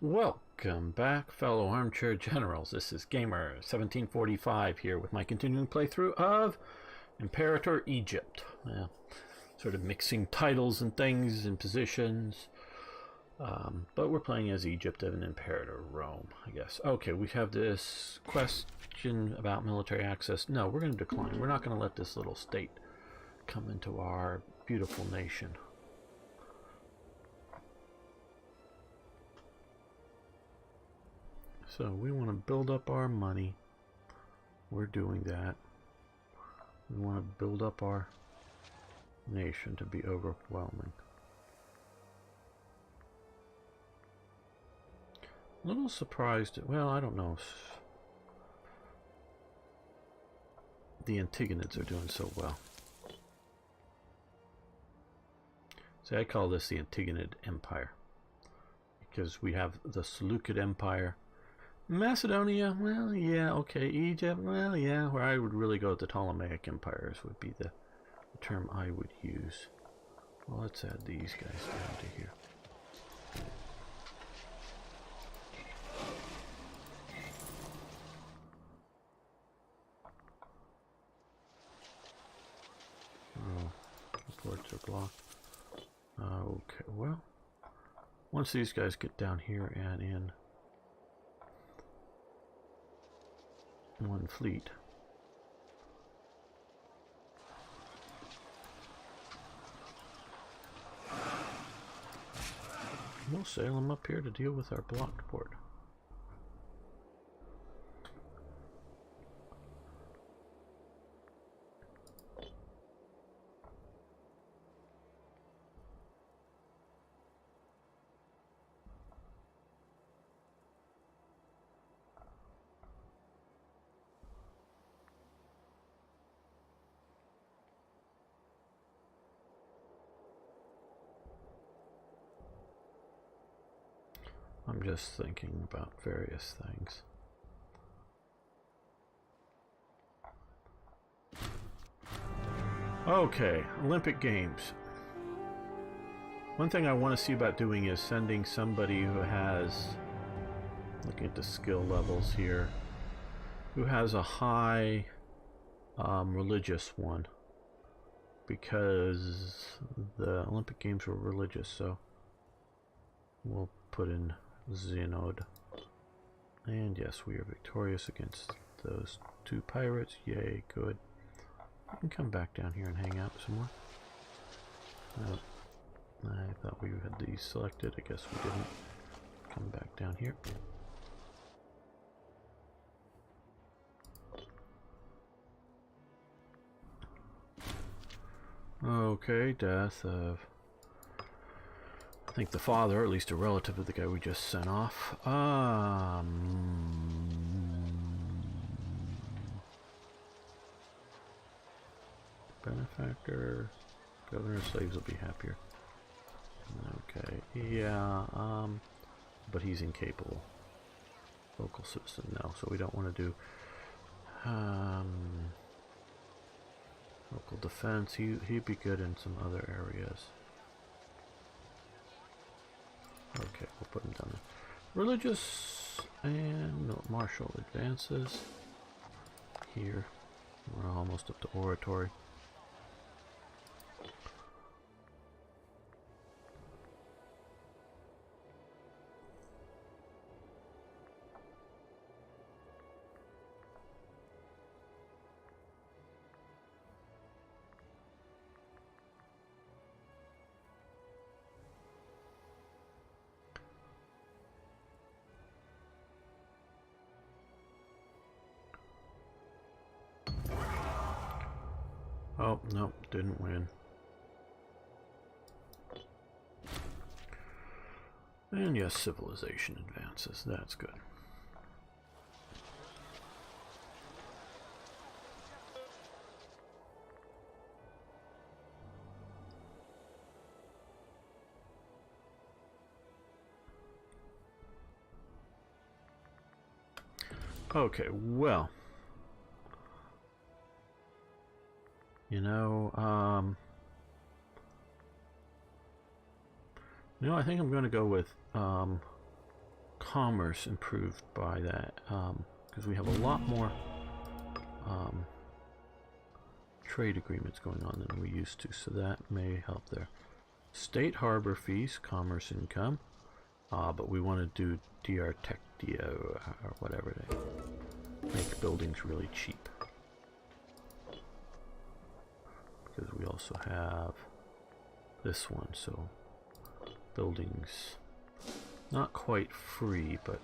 Welcome back, fellow armchair generals. This is Gamer 1745 here with my continuing playthrough of Imperator Egypt. Sort of mixing titles and things and positions. But we're playing as Egypt and Imperator Rome, I guess. Okay, we have this question about military access. No, we're going to decline. We're not going to let this little state come into our beautiful nation. So we want to build up our money. We're doing that. We want to build up our nation to be overwhelming. A little surprised. Well, I don't know if the Antigonids are doing so well. See, I call this the Antigonid Empire because we have the Seleucid Empire. Macedonia, well, yeah, okay. Egypt, well, yeah. Where I would really go with the Ptolemaic empires would be the term I would use. Well, let's add these guys down to here. Oh, the ports are blocked. Okay, well, once these guys get down here and in one fleet, we'll sail them up here to deal with our blocked port. I'm just thinking about various things. Okay, Olympic Games. One thing I want to see about doing is sending somebody who has, looking at the skill levels here, who has a high religious one, because the Olympic Games were religious, so we'll put in Xenod. And yes, we are victorious against those two pirates. Yay, good. We can come back down here and hang out some more. I thought we had these selected. I guess we didn't. Come back down here. Okay, death of, I think, the father, or at least a relative of the guy we just sent off. Benefactor, governor, slaves will be happier. Okay, yeah, but he's incapable. Local citizen, no, so we don't want to do local defense. He'd be good in some other areas. Okay, we'll put him down there. Religious and no, martial advances. Here, we're almost up to oratory. Oh, no, didn't win. And yes, civilization advances. That's good. Okay, well, you know, I think I'm going to go with commerce improved by that, because we have a lot more trade agreements going on than we used to, so that may help there. State harbor fees, commerce income, but we want to do Diartectio or whatever they make buildings really cheap. Because we also have this one, so buildings not quite free, but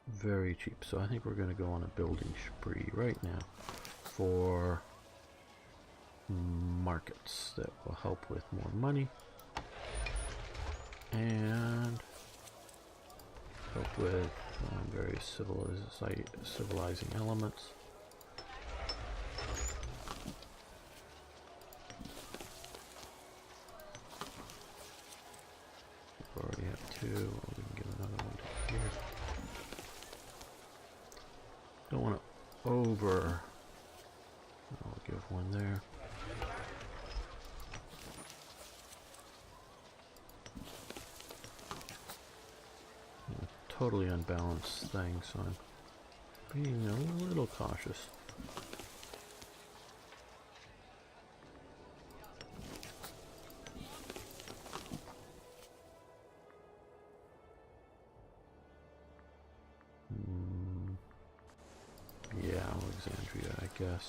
very cheap. So I think we're going to go on a building spree right now for markets that will help with more money and help with various civilizing elements. We already have two. We can give another one to here. Don't want to over. I'll give one there. Totally unbalanced thing, so I'm being a little cautious. Yeah, Alexandria, I guess.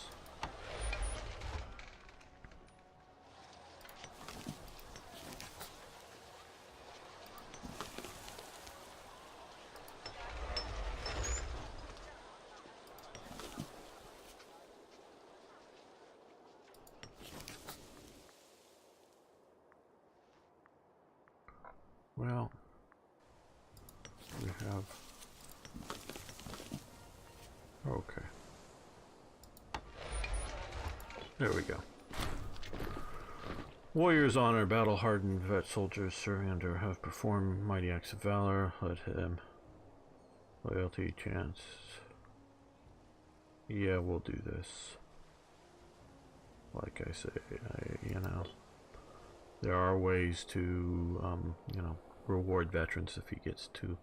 Well, we have... Okay. There we go. Warriors honor battle-hardened vet soldiers serving under have performed mighty acts of valor. Let him. Loyalty, chance. Yeah, we'll do this. Like I say, you know, there are ways to, you know, reward veterans if he gets too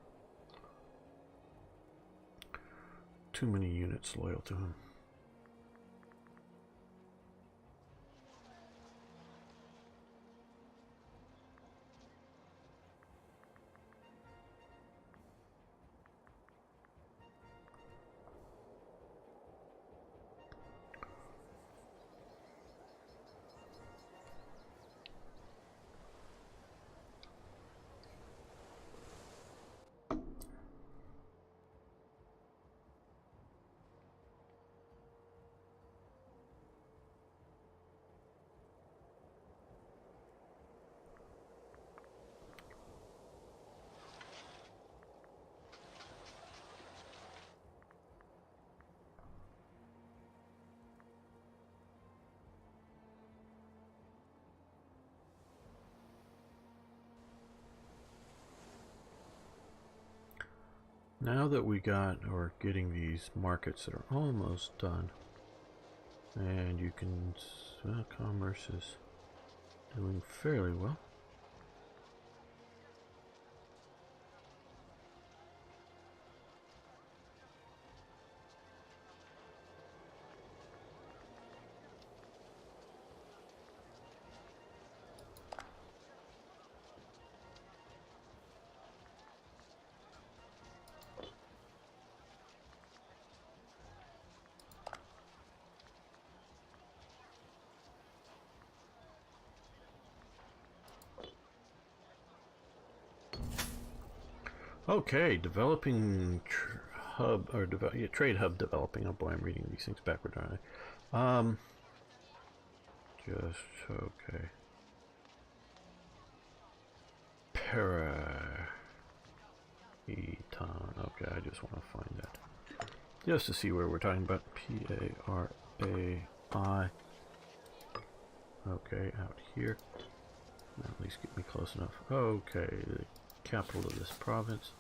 many units loyal to him. Now that we got, or getting these markets that are almost done, and you can, commerce is doing fairly well. Okay, developing hub, or trade hub developing. Oh boy, I'm reading these things backward, aren't I? Just, okay. Okay, I just want to find that. Just to see where we're talking about. P-A-R-A-I. Okay, out here. At least get me close enough. Okay, the capital of this province.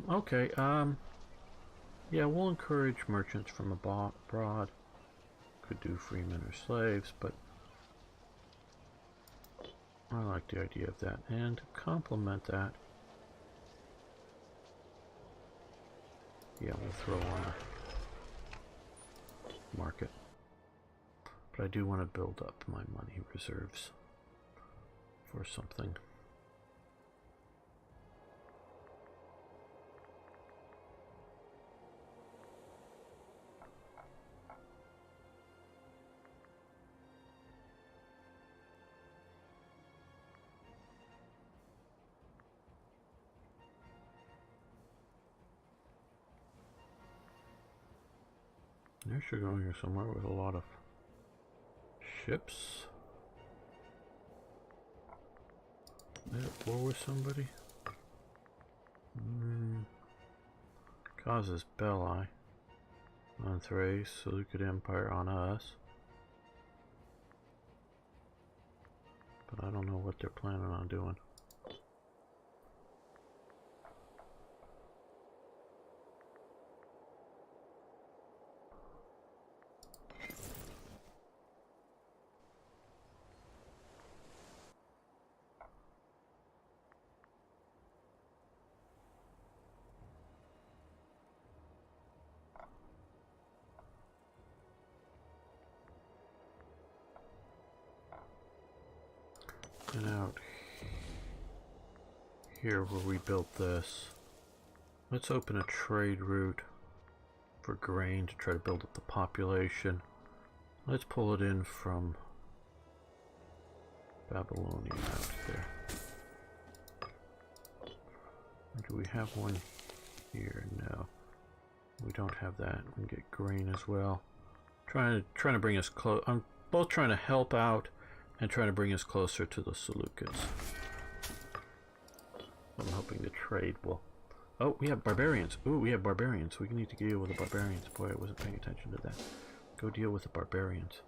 Okay, yeah, we'll encourage merchants from abroad. Could do freemen or slaves, but I like the idea of that. And to complement that, Yeah, we'll throw on the market. But I do want to build up my money reserves for something. They're sure going here somewhere with a lot of ships. They're at war with somebody. Causes Belli on Thrace, Seleucid Empire on us. But I don't know what they're planning on doing. And out here where we built this, let's open a trade route for grain to try to build up the population. Let's pull it in from Babylonia out there. Or do we have one here? No. We don't have that. We can get grain as well. Trying to bring us close. I'm both trying to help out and trying to bring us closer to the Seleucids. I'm hoping the trade will... Oh, we have barbarians. Ooh, we have barbarians. We need to deal with the barbarians. Boy, I wasn't paying attention to that. Go deal with the barbarians.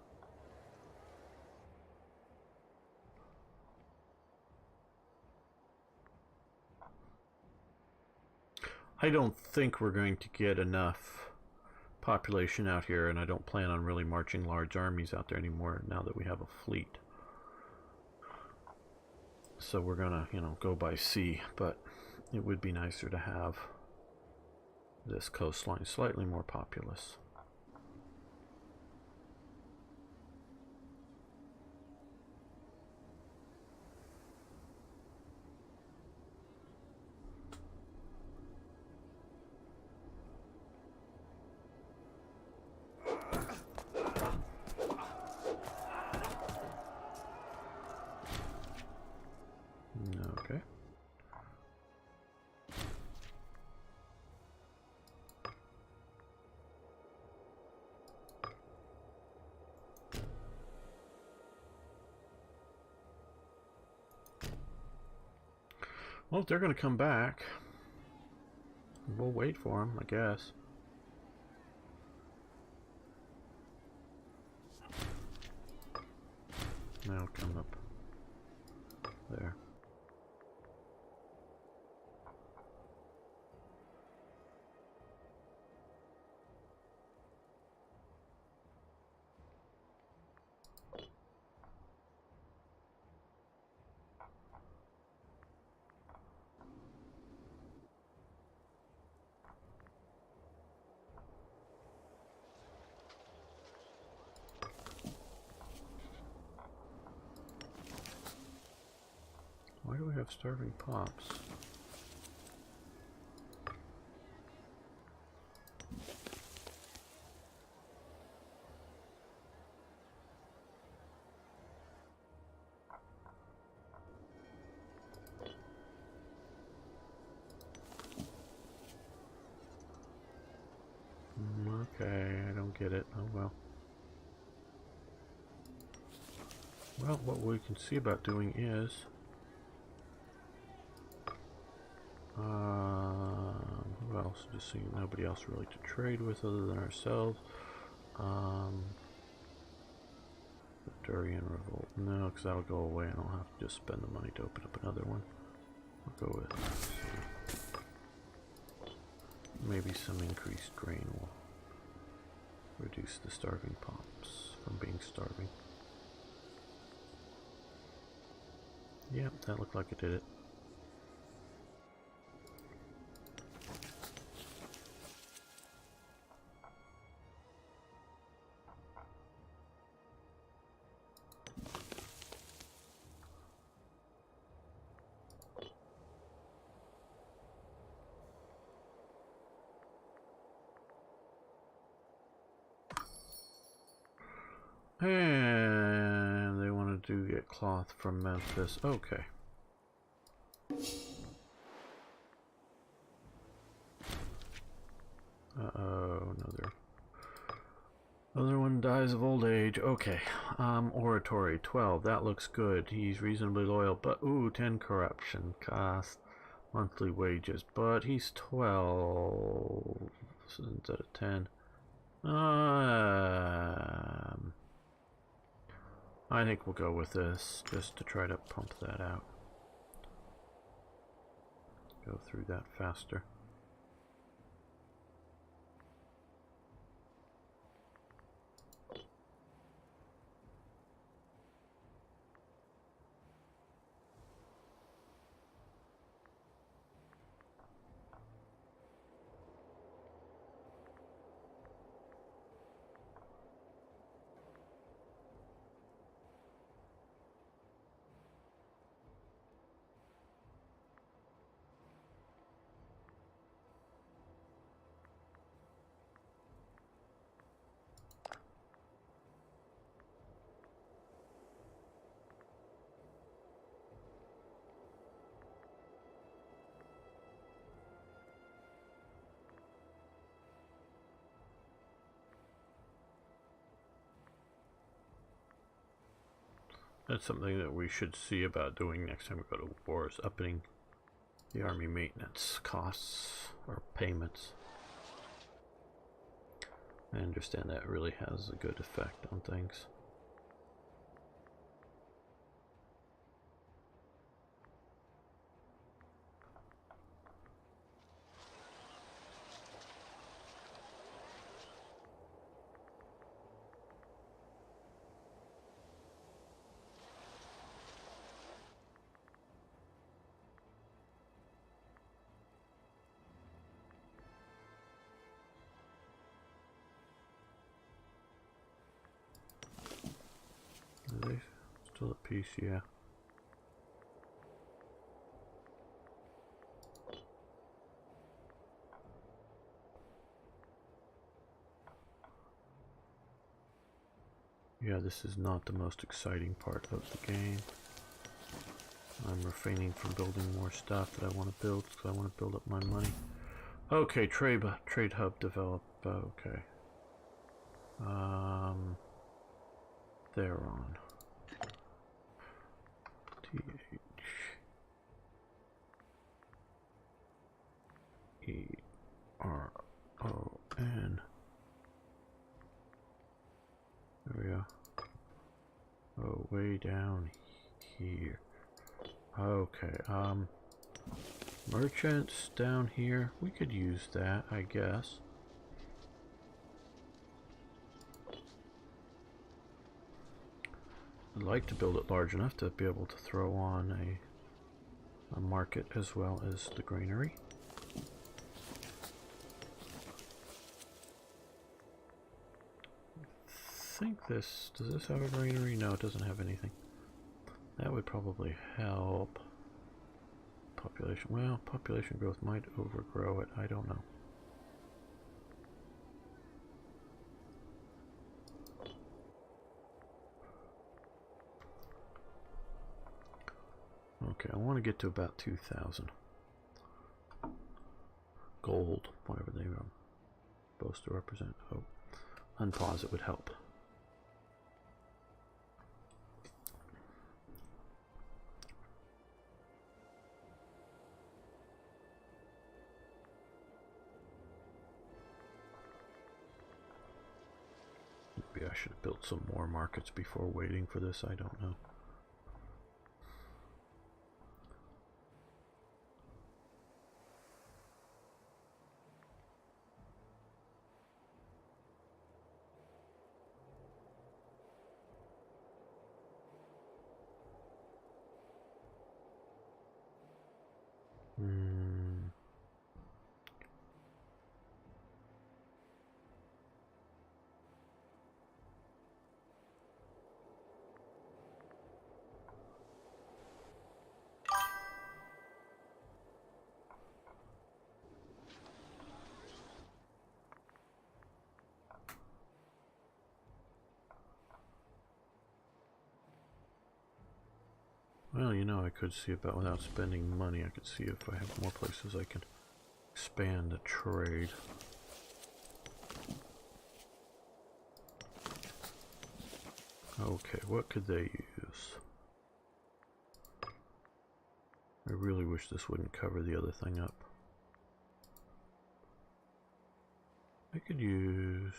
I don't think we're going to get enough population out here, and I don't plan on really marching large armies out there anymore now that we have a fleet. So we're gonna, go by sea, but it would be nicer to have this coastline slightly more populous. Okay. Well, if they're going to come back, we'll wait for them, I guess. Now come up there. Why do we have starving pops? Okay, I don't get it. Oh well. Well, what we can see about doing is who else? Just seeing nobody else really to trade with other than ourselves. The Durian Revolt. No, because that'll go away and I'll have to just spend the money to open up another one. We'll go with maybe some increased grain will reduce the starving pops from being starving. Yep, that looked like it did it. And they wanted to get cloth from Memphis. Okay. Uh-oh, another one dies of old age. Okay. Oratory 12. That looks good. He's reasonably loyal, but ooh, 10 corruption cost. Monthly wages, but he's 12 instead of 10. I think we'll go with this just to try to pump that out. Go through that faster. That's something that we should see about doing next time we go to war, is upping the army maintenance costs or payments. I understand that really has a good effect on things. Are they still at peace? Yeah. Yeah, this is not the most exciting part of the game. I'm refraining from building more stuff that I want to build because I want to build up my money. Okay, trade hub develop. Okay. They're on. Theron. There we go. Oh, way down here. Okay, merchants down here. We could use that, I guess. I'd like to build it large enough to be able to throw on a market as well as the granary. I think does this have a granary? No, it doesn't have anything. That would probably help. Population, well, population growth might overgrow it, I don't know. Okay, I want to get to about 2,000. Gold, whatever they are supposed to represent. Oh, unpause it would help. Maybe I should have built some more markets before waiting for this, I don't know. Well, you know, I could see about without spending money. I could see if I have more places I can expand the trade. Okay, what could they use? I really wish this wouldn't cover the other thing up. I could use...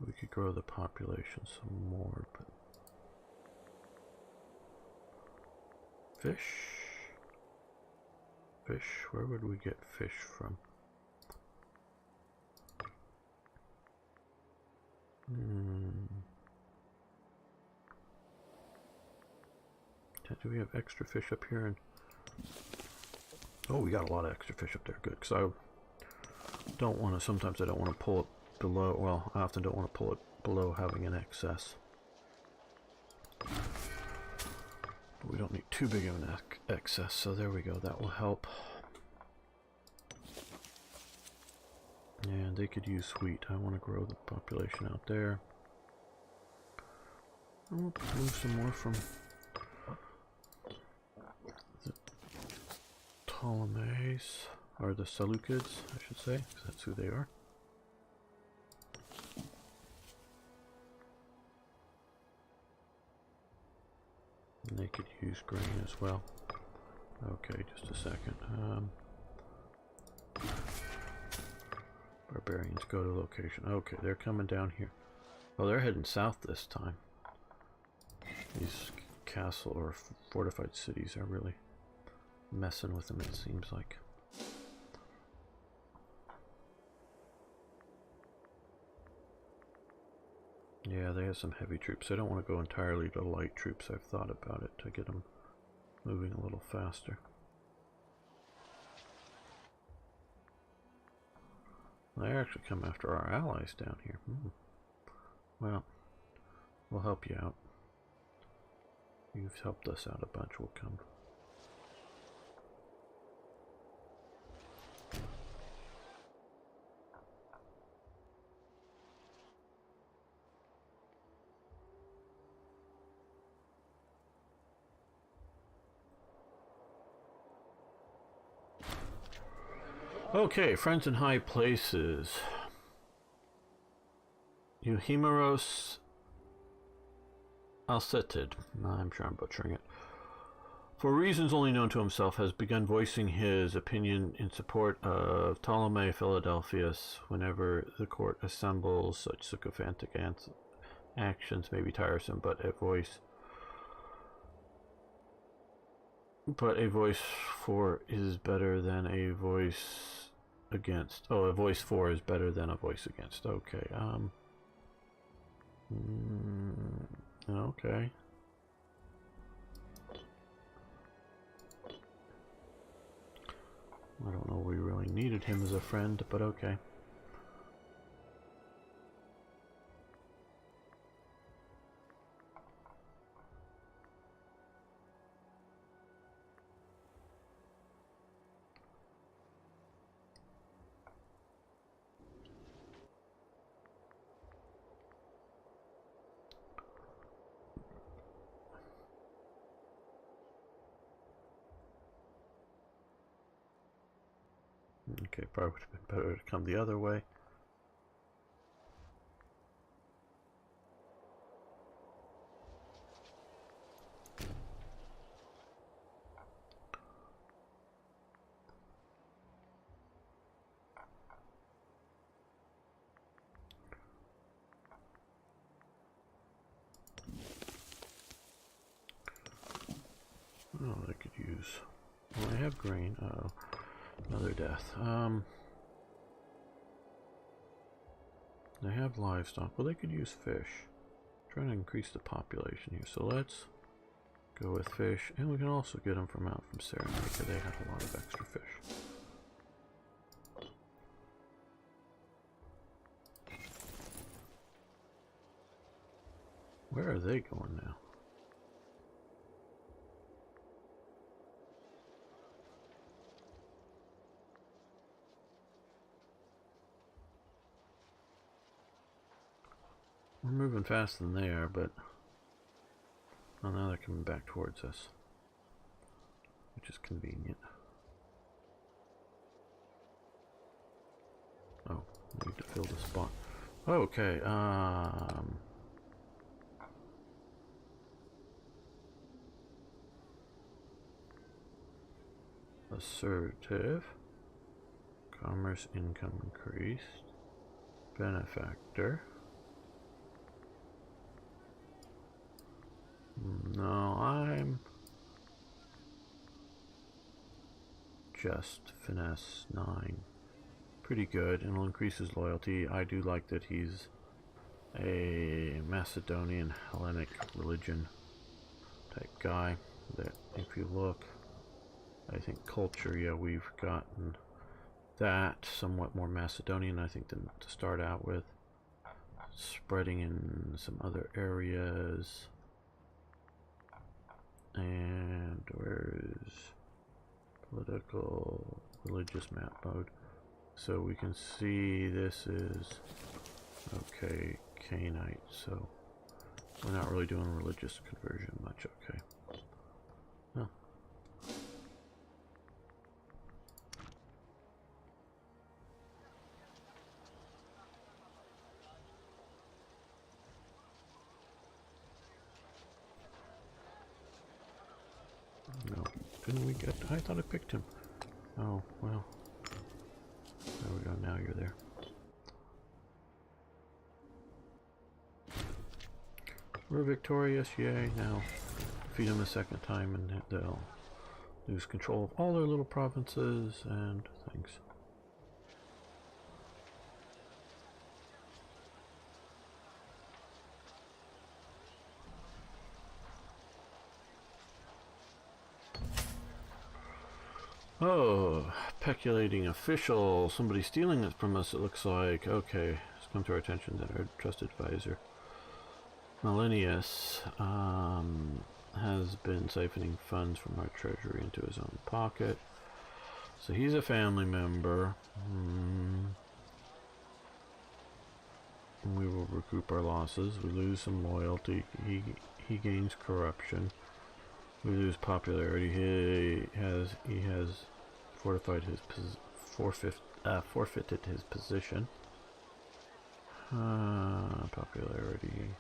We could grow the population some more, but... Fish? Fish? Where would we get fish from? Do we have extra fish up here? Oh, we got a lot of extra fish up there. Good, because I don't want to, sometimes I don't want to pull it below, well, I often don't want to pull it below having an excess. But we don't need too big of an excess, so there we go, that will help. And they could use wheat. I want to grow the population out there. I'll move some more from the Ptolemaics, or the Seleucids, I should say, because that's who they are. And they could use grain as well. Okay, just a second. Barbarians go to location. Okay, they're coming down here. Oh, they're heading south this time. These castle or fortified cities are really messing with them, it seems like. Yeah, they have some heavy troops. I don't want to go entirely to light troops. I've thought about it to get them moving a little faster. They actually come after our allies down here. Well, we'll help you out. You've helped us out a bunch. We'll come. Okay, friends in high places. Euhemeros Alcetid, I'm sure I'm butchering it, for reasons only known to himself, has begun voicing his opinion in support of Ptolemaic Philadelphus. Whenever the court assembles, such sycophantic actions may be tiresome, but a voice for is better than a voice against. Oh, a voice for is better than a voice against. Okay. Okay. I don't know if we really needed him as a friend, but okay. Okay, probably would have been better to come the other way. Oh, I could use... Well, I have grain. Uh-oh. Another death. They have livestock. Well, they could use fish. Trying to increase the population here. So let's go with fish. And we can also get them from out from Serenity. They have a lot of extra fish. Where are they going now? We're moving faster than they are, but... Oh, now they're coming back towards us. which is convenient. Oh, I need to fill the spot. Okay, assertive, commerce income increased, benefactor. No, I'm just finesse 9. Pretty good, and it'll increase his loyalty. I do like that he's a Macedonian Hellenic religion type guy. That if you look, I think culture, yeah, we've gotten that somewhat more Macedonian, I think, than to start out with. Spreading in some other areas. And where's political religious map mode? So we can see this is okay, Canaanite, so we're not really doing religious conversion much. Okay. No. No, didn't we get? I thought I picked him. Oh, well. There we go, now you're there. We're victorious, yay. Now, defeat them a second time and they'll lose control of all their little provinces and things. Oh, peculating official. Somebody stealing it from us, it looks like. Okay, it's come to our attention that our trusted advisor, Millennius, has been siphoning funds from our treasury into his own pocket. So he's a family member. We will recoup our losses. We lose some loyalty. He gains corruption. We lose popularity. He has fortified his forfeited his position. Popularity.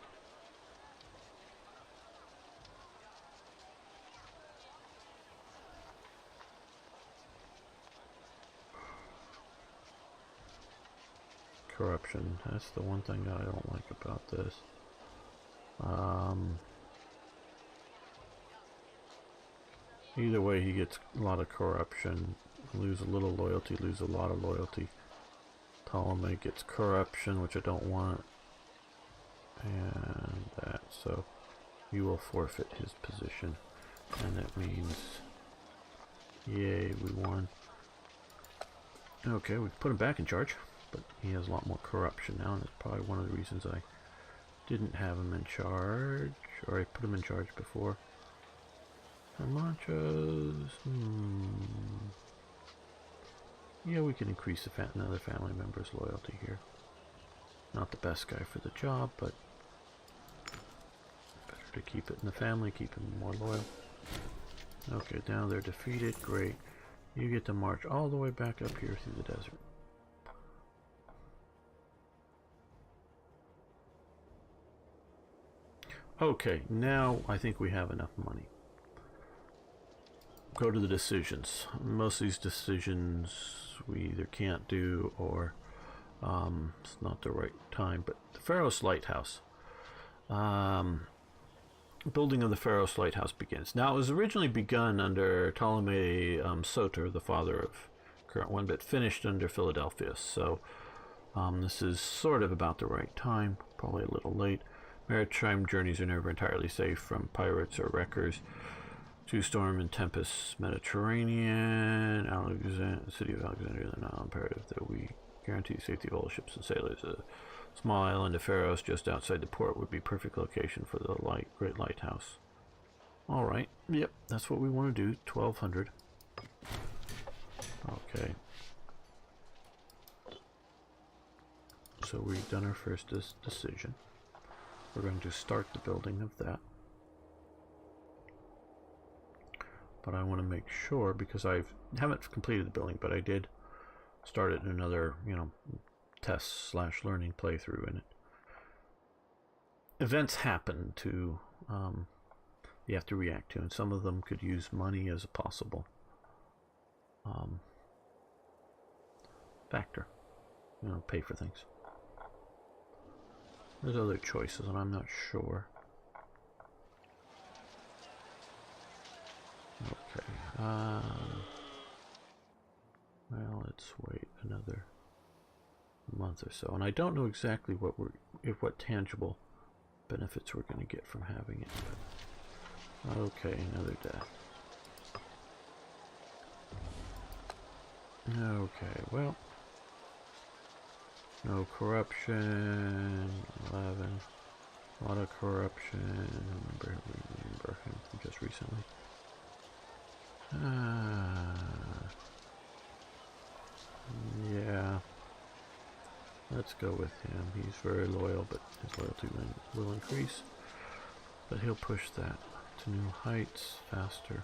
Corruption. That's the one thing that I don't like about this. Either way, he gets a lot of corruption. Lose a little loyalty, lose a lot of loyalty. Ptolemaic gets corruption, which I don't want. And that, so he will forfeit his position. And that means, yay, we won. Okay, we put him back in charge, but he has a lot more corruption now, and that's probably one of the reasons I didn't have him in charge, or I put him in charge before. Manchas, yeah, we can increase another family member's loyalty here. Not the best guy for the job, but better to keep it in the family, keep him more loyal. Okay, now they're defeated, great. You get to march all the way back up here through the desert. Okay, now I think we have enough money. Go to the decisions. Most of these decisions we either can't do or it's not the right time. But the Pharos Lighthouse. Building of the Pharos Lighthouse begins. Now, it was originally begun under Ptolemaic Soter, the father of current one, but finished under Philadelphus. So this is sort of about the right time, probably a little late. Maritime journeys are never entirely safe from pirates or wreckers. To storm and tempest Mediterranean, city of Alexandria, the now imperative that we guarantee the safety of all ships and sailors. A small island of Pharos just outside the port would be perfect location for the great lighthouse. Alright, yep, that's what we want to do, 1200. Okay. So we've done our first decision. We're going to start the building of that. but I want to make sure, because I haven't completed the building, but I did start it in another, you know, test/learning playthrough, and events happen to you have to react to, and some of them could use money as a possible factor, you know, pay for things. There's other choices, and I'm not sure. Okay. Well, let's wait another month or so, and I don't know exactly what what tangible benefits we're going to get from having it. But okay, another death. Okay, well, no corruption. 11. A lot of corruption. Remember him from just recently. Yeah. Let's go with him. He's very loyal, but his loyalty will increase. But he'll push that to new heights faster,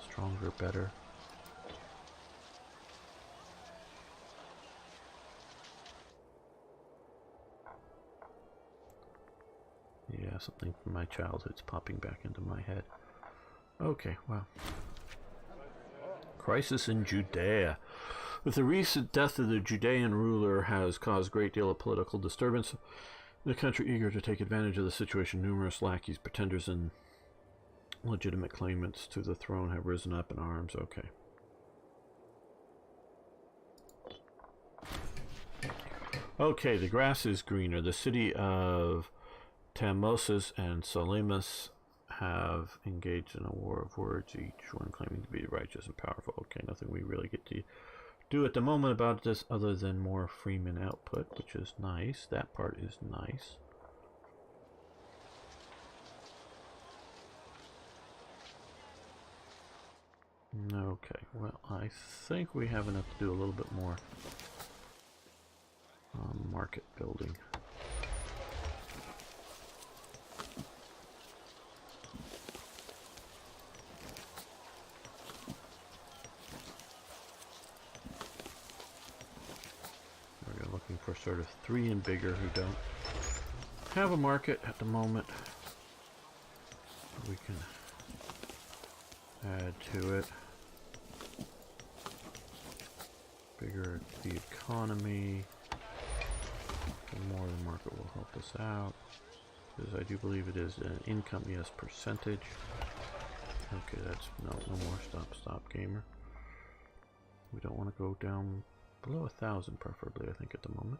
stronger, better. Yeah, something from my childhood's popping back into my head. Okay, well. Crisis in Judea. With the recent death of the Judean ruler has caused a great deal of political disturbance. The country eager to take advantage of the situation, numerous lackeys, pretenders, and legitimate claimants to the throne have risen up in arms. Okay. Okay, the grass is greener. The city of Tamosis and Salamis have engaged in a war of words, each one claiming to be righteous and powerful. Okay, nothing we really get to do at the moment about this other than more freeman output, which is nice. That part is nice. Okay, well, I think we have enough to do a little bit more market building. For sort of 3 and bigger who don't have a market at the moment. We can add to it. Bigger the economy, the more the market will help us out. Because I do believe it is an income, yes, percentage. Okay, that's no more stop gamer. We don't want to go down below 1,000, preferably, I think, at the moment.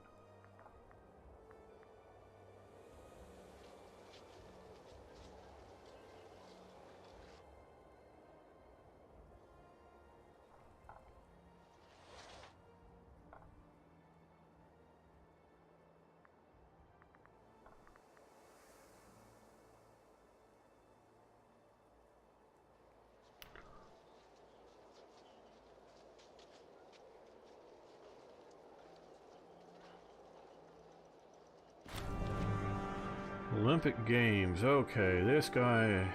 Olympic Games. Okay, this guy,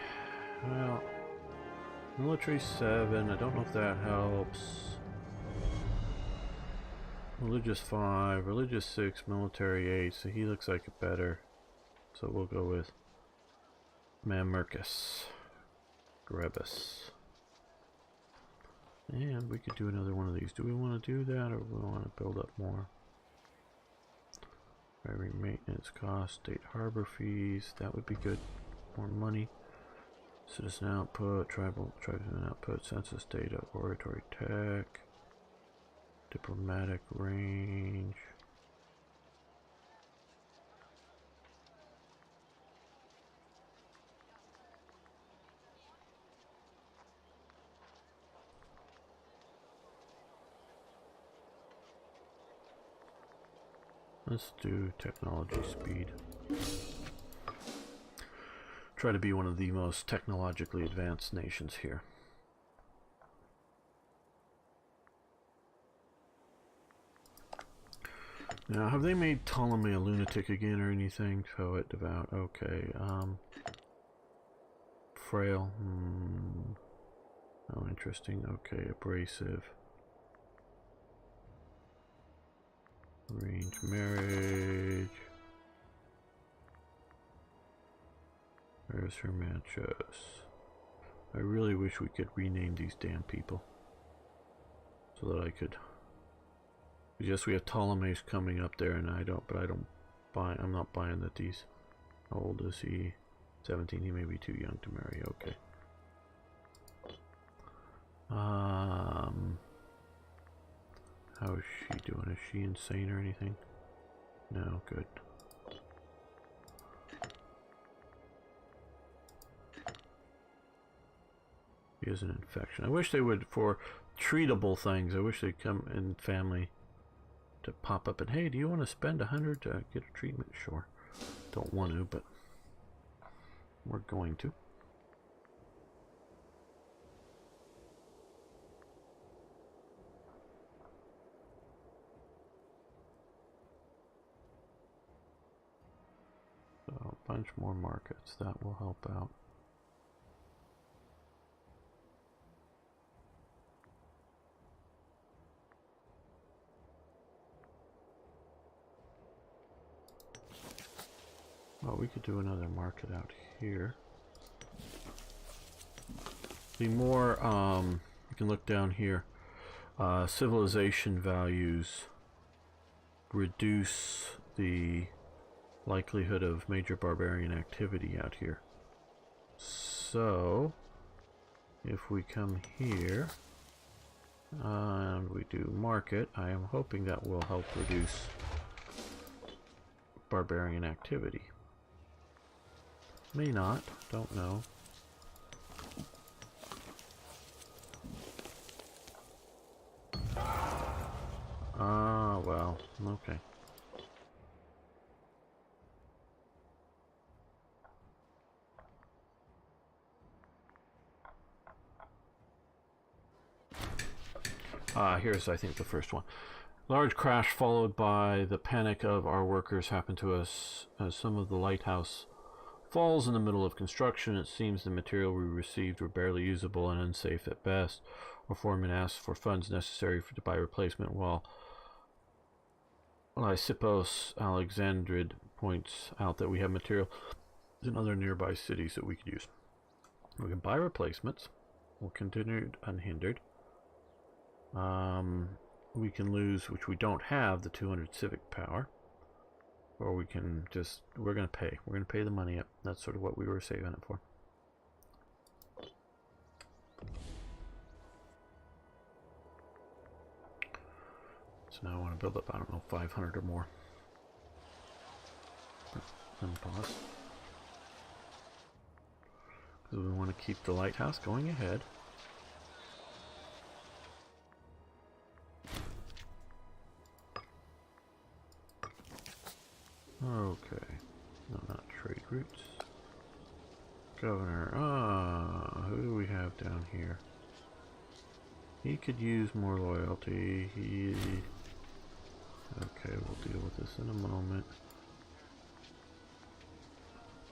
well, military 7. I don't know if that helps. Religious 5, religious 6, military 8. So he looks like a better. So we'll go with Mamercus Grebus. And we could do another one of these. Do we want to do that, or do we want to build up more? Driving maintenance costs, state harbor fees, that would be good. More money. Citizen output, tribal output, census data, oratory tech, diplomatic range. Let's do technology speed. Try to be one of the most technologically advanced nations here. Now, have they made Ptolemy a lunatic again or anything? Poet, devout, okay. Frail. Oh, interesting. Okay, abrasive. Arranged marriage. There's her matches. I really wish we could rename these damn people. So that I could... Yes, we have Ptolemaic coming up there, and I'm not buying that these... How old is he? 17. He may be too young to marry. Okay. How is she doing? Is she insane or anything? No, good. He has an infection. I wish they would, for treatable things, I wish they'd come in family to pop up and, hey, do you want to spend 100 to get a treatment? Sure. Don't want to, but we're going to. So a bunch more markets. That will help out. Well, we could do another market out here. The more, you can look down here. Civilization values reduce the likelihood of major barbarian activity out here. So, if we come here and we do market, I am hoping that will help reduce barbarian activity. May not, don't know. Ah, well, okay. Here's, I think, the first one. Large crash followed by the panic of our workers happened to us as some of the lighthouse falls in the middle of construction. It seems the material we received were barely usable and unsafe at best. Our foreman asked for funds necessary to buy replacement, while Lysippos Alexandria points out that we have material in other nearby cities that we could use. We can buy replacements. We'll continue unhindered. We can lose, which we don't have, the 200 civic power. Or we can just, we're going to pay. We're going to pay the money up. That's sort of what we were saving it for. So now I want to build up, I don't know, 500 or more. Then pause. Because we want to keep the lighthouse going ahead. Okay. No, not trade routes. Governor. Who do we have down here? He could use more loyalty. Okay, we'll deal with this in a moment.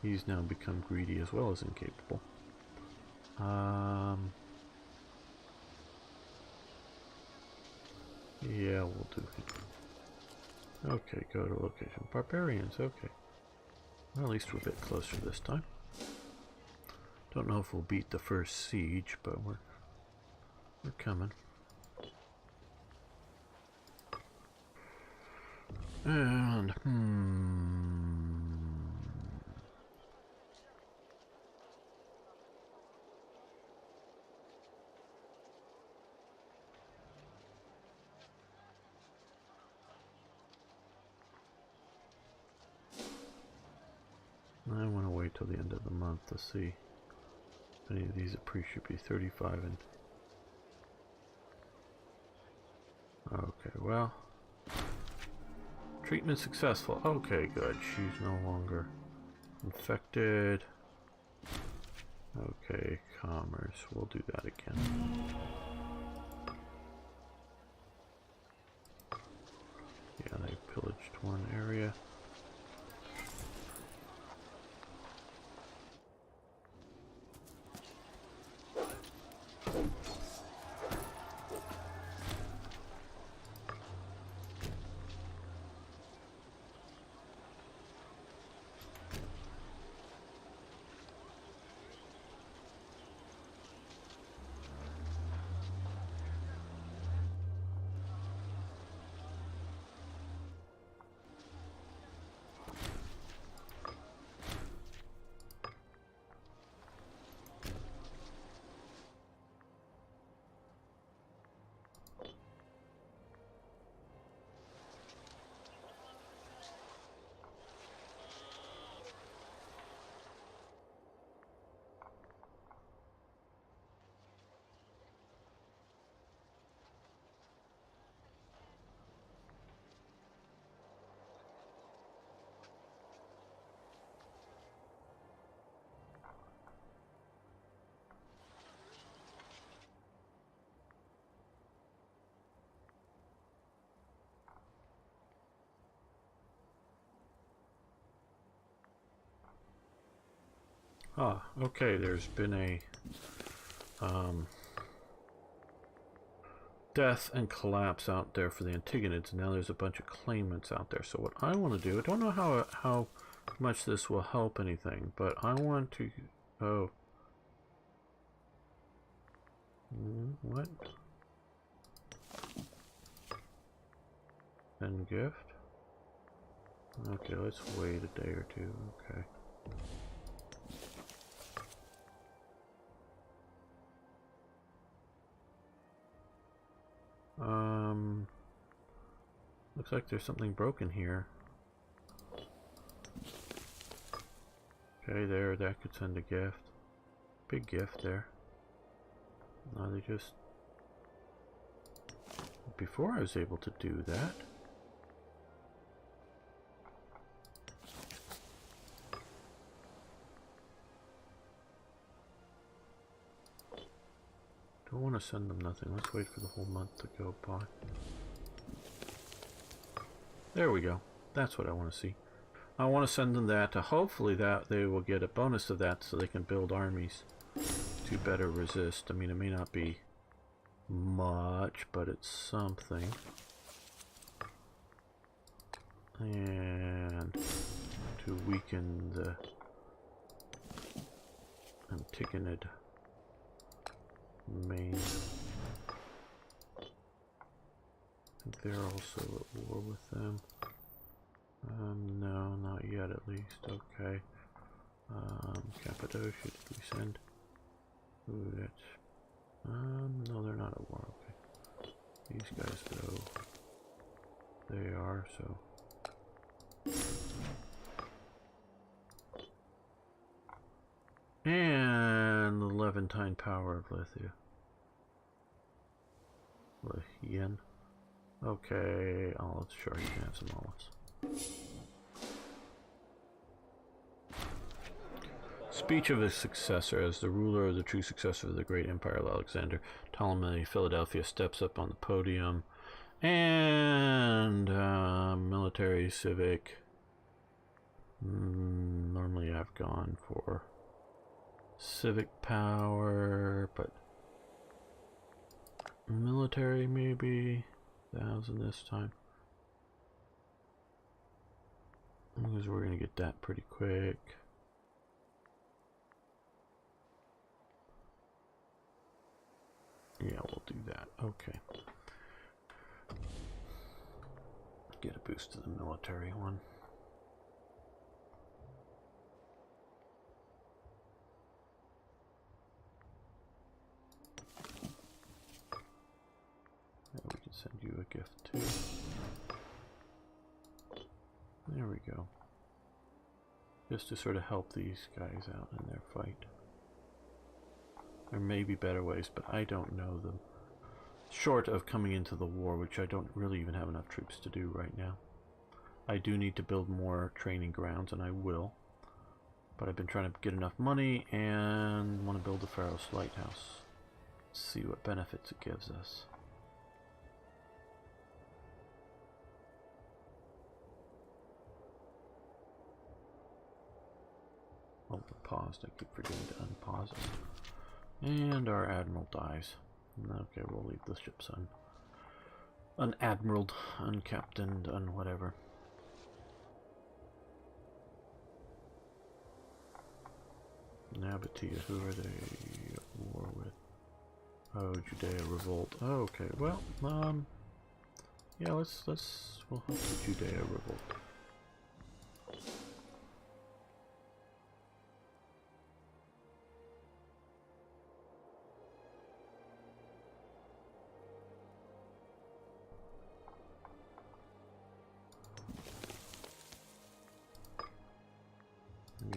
He's now become greedy as well as incapable. Yeah, we'll do him. Okay, go to location. Barbarians, okay. Well, at least we're a bit closer this time. Don't know if we'll beat the first siege, but we're coming. And, I want to wait till the end of the month to see if any of these should be 35 and... Okay, well... Treatment successful. Okay, good. She's no longer infected. Okay, commerce. We'll do that again. Yeah, they pillaged one area. Ah, okay, there's been a death and collapse out there for the Antigonids, and now there's a bunch of claimants out there. So what I want to do, I don't know how much this will help anything, but I want to... Oh. What? Send gift? Okay, let's wait a day or two. Okay. Looks like there's something broken here. Okay, there, that could send a gift. Big gift there. Now they just... Before I was able to do that. Don't want to send them nothing. Let's wait for the whole month to go by. There we go. That's what I want to see. I want to send them that to hopefully that they will get a bonus of that so they can build armies to better resist. I mean, it may not be much, but it's something. And to weaken the Antigonid main. I think they're also at war with them. No, not yet at least. Okay. Cappadocia, did we send? Ooh, that's... no, they're not at war. Okay. These guys, though, they are, so... And the Levantine power of Lithia. Lithian. Okay, olives, sure, you can have some olives. Speech of his successor. As the ruler of the true successor of the great empire of Alexander, Ptolemy Philadelphia steps up on the podium. And military, civic. Normally I've gone for civic power, but military maybe 1,000 this time. Because we're gonna get that pretty quick. Yeah, we'll do that. Okay. Get a boost to the military one. And we can send you a gift too. There we go. Just to sort of help these guys out in their fight. There may be better ways, but I don't know them. Short of coming into the war, which I don't really even have enough troops to do right now. I do need to build more training grounds, and I will. But I've been trying to get enough money and want to build the Pharos Lighthouse. See what benefits it gives us. Oh, it paused. I keep forgetting to unpause it. And our admiral dies. Okay, we'll leave the ships unadmiraled, uncaptained, whatever. Nabatea, who are they at war with? Oh, Judea revolt. Oh, okay, well, yeah, we'll help the Judea revolt.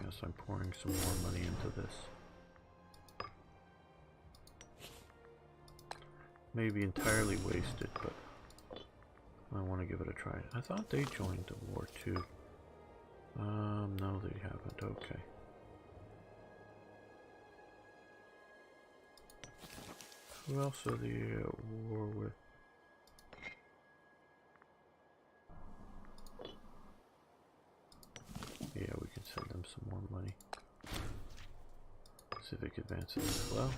Yes, I'm pouring some more money into this. Maybe entirely wasted, but I want to give it a try. I thought they joined the war too. No, they haven't. Okay. Who else are they at war with? Yeah, we can send them some more money. civic advances as well.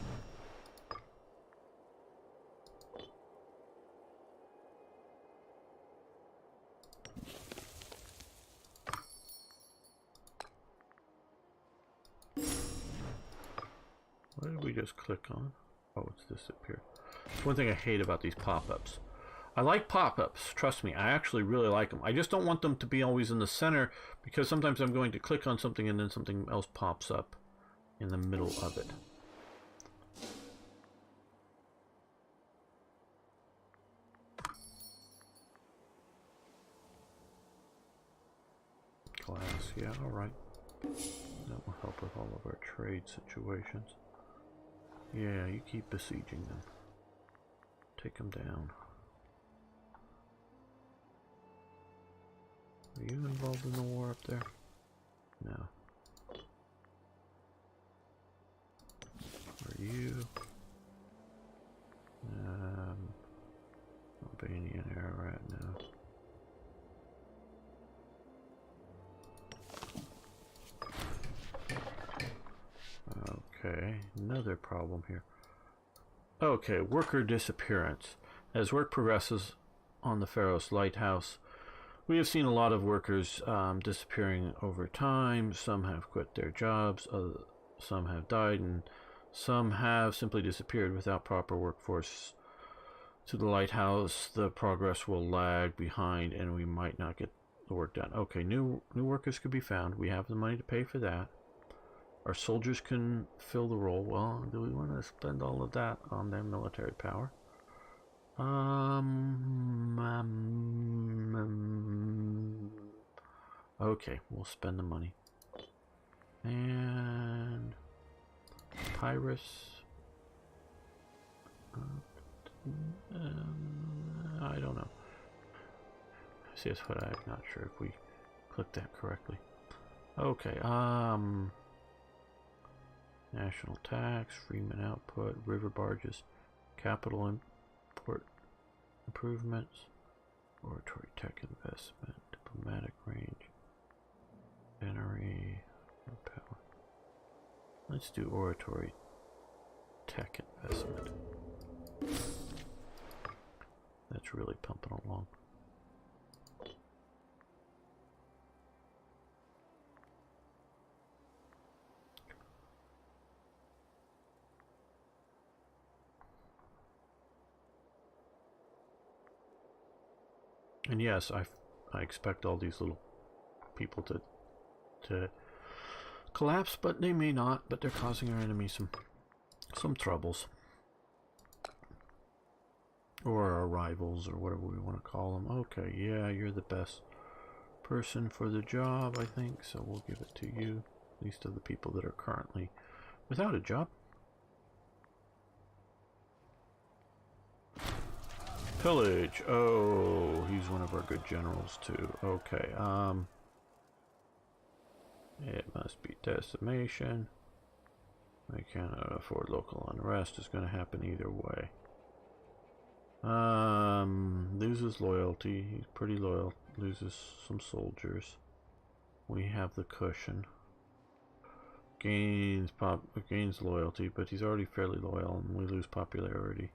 What did we just click on? Oh, it's disappeared. That's one thing I hate about these pop-ups. I like pop-ups, trust me, I actually really like them. I just don't want them to be always in the center, because sometimes I'm going to click on something and then something else pops up in the middle of it. Glass, yeah, alright. That will help with all of our trade situations. Yeah, you keep besieging them. Take them down. Are you involved in the war up there? No. Are you? Albanian era right now. Okay, another problem here. Okay, worker disappearance. As work progresses on the Pharos Lighthouse, we have seen a lot of workers disappearing over time. Some have quit their jobs, some have died, and some have simply disappeared without proper workforce to the lighthouse. The progress will lag behind, and we might not get the work done. Okay, new workers could be found. We have the money to pay for that. Our soldiers can fill the role. Well, do we want to spend all of that on their military power? Okay, we'll spend the money. And Pyrus. I don't know. See, that's what I'm not sure if we clicked that correctly. Okay, national tax, freeman output, river barges, capital import improvements, oratory tech investment, diplomatic range, gunnery, power. Let's do oratory tech investment. That's really pumping along. And yes, I expect all these little people to collapse, but they may not. But they're causing our enemy some troubles, or our rivals, or whatever we want to call them. Okay, yeah, you're the best person for the job, I think. So we'll give it to you. At least of the people that are currently without a job. Pillage. Oh, he's one of our good generals too. Okay, it must be decimation. I cannot afford local unrest. Is going to happen either way. Loses loyalty. He's pretty loyal. Loses some soldiers. We have the cushion. Gains loyalty, but he's already fairly loyal, and we lose popularity.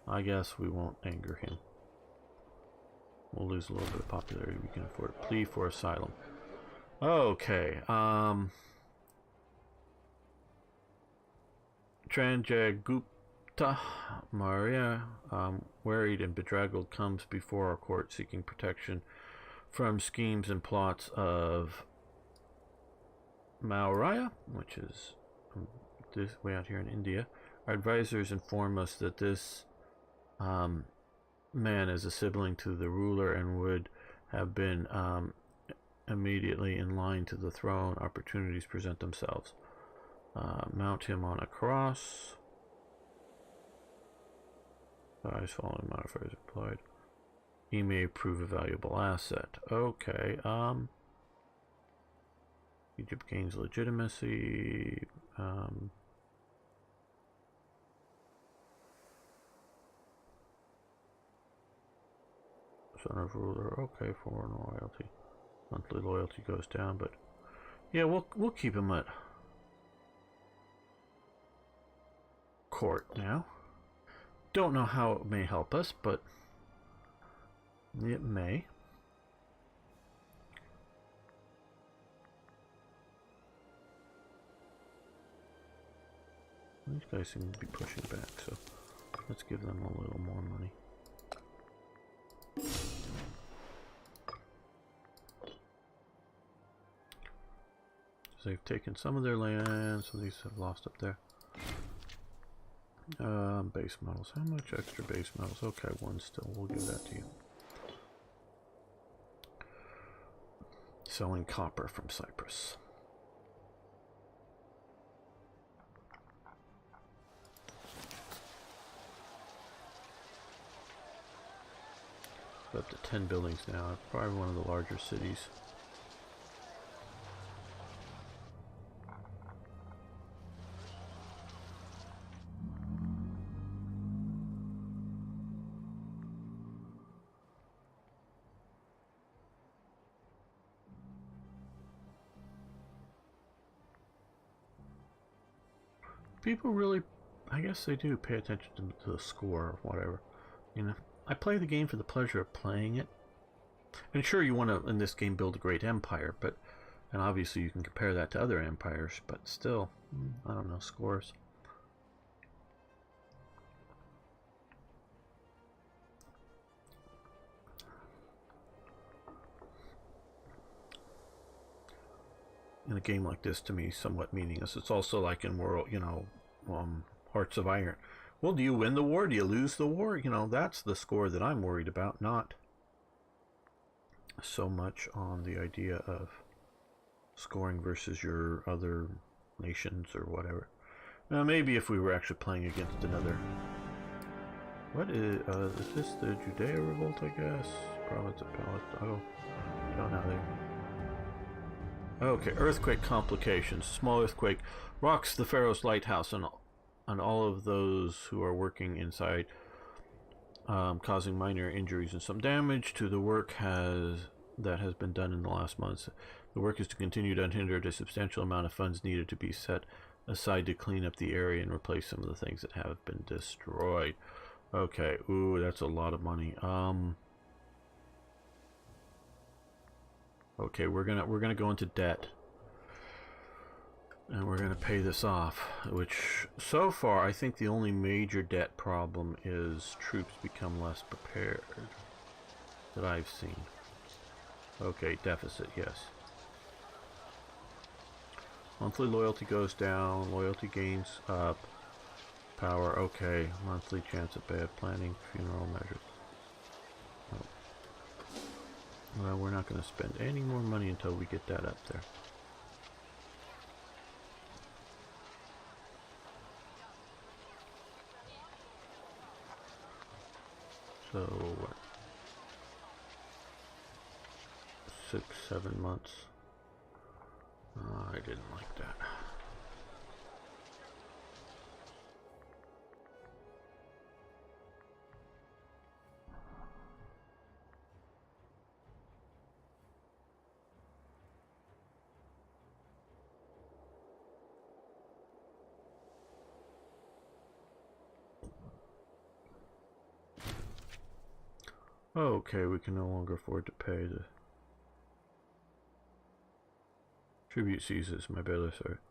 I guess we won't anger him. We'll lose a little bit of popularity. We can afford a plea for asylum. Okay. Tranjagupta Maria, worried and bedraggled, comes before our court seeking protection from schemes and plots of Maurya, which is this way out here in India. Our advisors inform us that this man is a sibling to the ruler and would have been immediately in line to the throne. Opportunities present themselves. Mount him on a cross. Eyes following modifiers applied. He may prove a valuable asset. Okay. Egypt gains legitimacy. Son of ruler. Okay, foreign loyalty. Monthly loyalty goes down, but Yeah, we'll keep him at court now. Don't know how it may help us, but it may. These guys seem to be pushing back, so let's give them a little more money. So they've taken some of their land, so these have lost up there. Base metals. How much extra base metals? Okay, one still. We'll give that to you. Selling copper from Cyprus. Up to 10 buildings now. Probably one of the larger cities. People really, I guess they do pay attention to the score or whatever. You know, I play the game for the pleasure of playing it. And sure, you want to, in this game, build a great empire, but, and obviously you can compare that to other empires, but still, I don't know, scores. In a game like this, to me, somewhat meaningless. It's also like in World, you know, Hearts of Iron. Well, do you win the war? Do you lose the war? You know, that's the score that I'm worried about, not so much on the idea of scoring versus your other nations or whatever. Now, maybe if we were actually playing against another... What is this the Judea revolt, I guess? Province of Palestine. Oh, don't know there. Okay, earthquake complications. Small earthquake rocks the Pharos lighthouse and all of those who are working inside, causing minor injuries and some damage to the work that has been done in the last months. The work is to continue unhindered. A substantial amount of funds needed to be set aside to clean up the area and replace some of the things that have been destroyed. Okay, ooh, that's a lot of money. Okay, we're gonna go into debt, and we're gonna pay this off. Which so far, I think the only major debt problem is troops become less prepared that I've seen. Okay, deficit, yes. Monthly loyalty goes down. Loyalty gains up. Power, okay. Monthly chance of bad planning. Funeral measures. Well, we're not going to spend any more money until we get that up there. So, what? 6, 7 months. I didn't like that. Okay, we can no longer afford to pay the tribute ceases. My bailiffs are.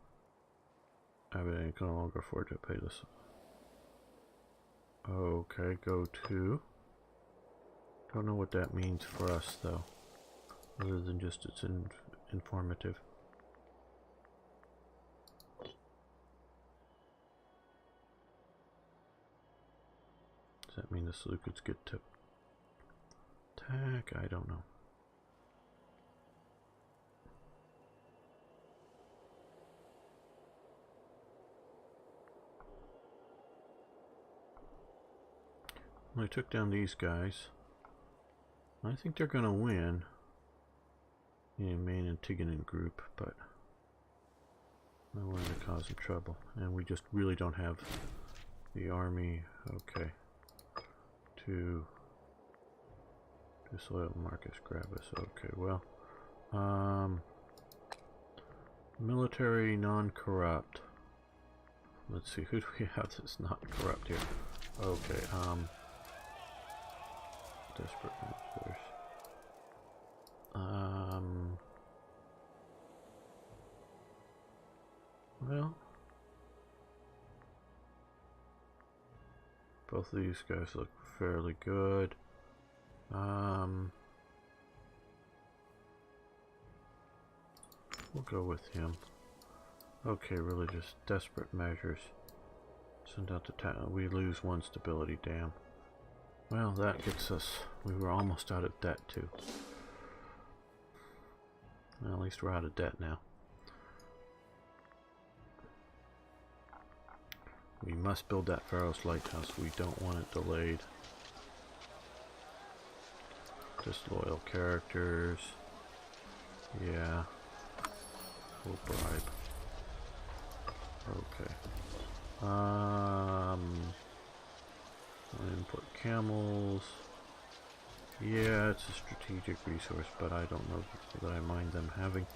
I can no longer afford to pay this. Okay, go to. Don't know what that means for us though, other than just it's informative. Does that mean the Seleucids get to attack? I don't know. Well, I took down these guys. I think they're going to win. The main Antigonan group, but I wanted to cause them trouble. And we just really don't have the army. Okay. To disloyal Marcus Gravis. Okay, well. Military non-corrupt. Let's see, who do we have that's not corrupt here? Okay, desperate measures. Well, both of these guys look fairly good. We'll go with him. Okay, really just desperate measures. Send out the town. We lose one stability, damn. Well, that gets us. We were almost out of debt too. Well, at least we're out of debt now. We must build that Pharos lighthouse. We don't want it delayed. Disloyal characters. Yeah. We'll bribe. Okay. Input camels. Yeah, it's a strategic resource, but I don't know that I mind them having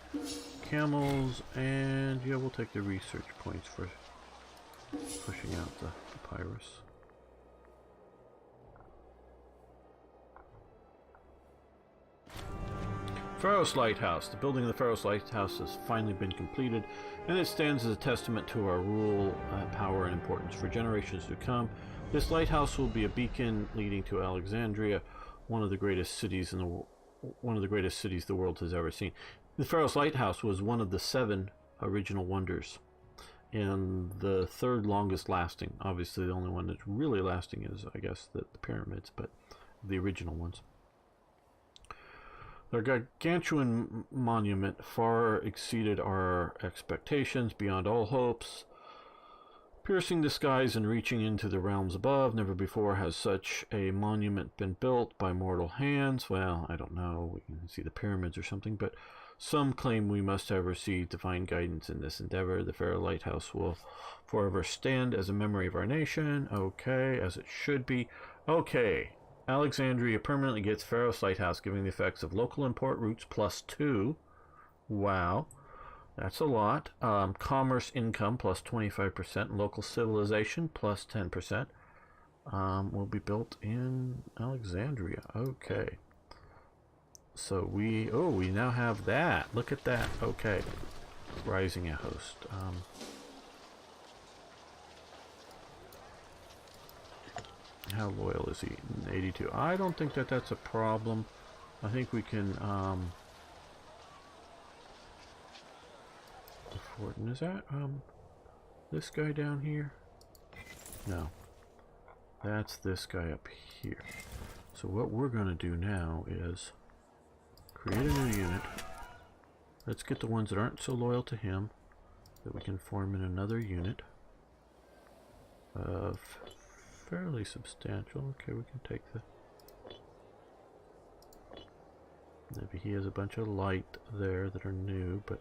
camels. And yeah, we'll take the research points for pushing out the papyrus. Pharos Lighthouse. The building of the Pharos Lighthouse has finally been completed, and it stands as a testament to our rule, power, and importance for generations to come. This lighthouse will be a beacon leading to Alexandria, one of the greatest cities the world has ever seen. The Pharos Lighthouse was one of the 7 original wonders, and the 3rd longest lasting. Obviously, the only one that's really lasting is, I guess, the pyramids, but the original ones. Their gargantuan monument far exceeded our expectations beyond all hopes. Piercing the skies and reaching into the realms above, never before has such a monument been built by mortal hands. Well, I don't know, we can see the pyramids or something, but some claim we must have received divine guidance in this endeavor. The Pharos Lighthouse will forever stand as a memory of our nation. Okay, as it should be. Okay. Alexandria permanently gets Pharos Lighthouse, giving the effects of local import routes +2. Wow, that's a lot. Commerce income +25%. Local civilization +10%. Will be built in Alexandria. Okay. So we now have that. Look at that. Okay. Rising a host. How loyal is he? 82. I don't think that that's a problem. I think we can afford. And is that this guy down here? No. That's this guy up here. So what we're going to do now is create a new unit. Let's get the ones that aren't so loyal to him that we can form in another unit of fairly substantial. Okay, we can take the... Maybe he has a bunch of light there that are new, but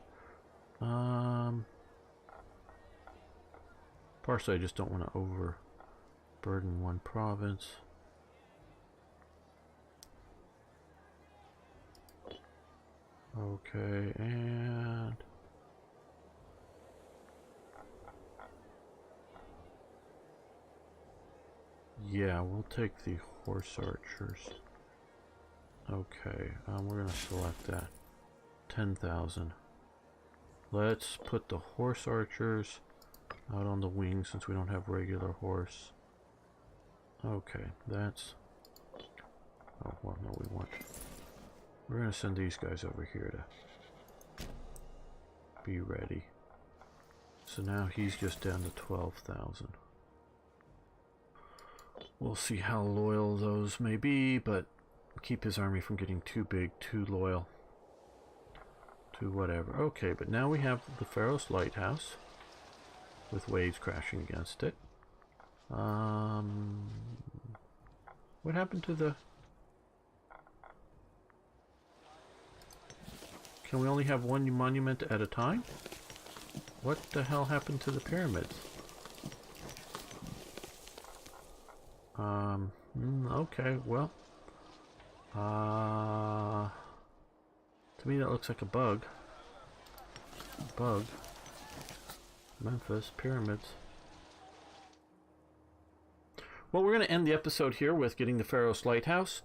partially I just don't want to overburden one province. Okay, and yeah, we'll take the horse archers. Okay, we're gonna select that 10,000. Let's put the horse archers out on the wing since we don't have regular horse. Okay, that's... Oh, well, no, we want... We're gonna send these guys over here to be ready. So now he's just down to 12,000. We'll see how loyal those may be, but keep his army from getting too big, too loyal, too whatever. Okay, but now we have the Pharos Lighthouse with waves crashing against it. What happened to the... Can we only have one monument at a time? What the hell happened to the pyramids? Okay, well. To me that looks like a bug. Bug. Memphis. Pyramids. Well, we're going to end the episode here with getting the Pharos Lighthouse.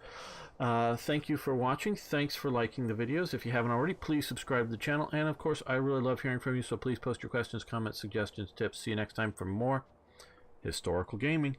Thank you for watching. Thanks for liking the videos. If you haven't already, please subscribe to the channel. And, of course, I really love hearing from you, so please post your questions, comments, suggestions, tips. See you next time for more historical gaming.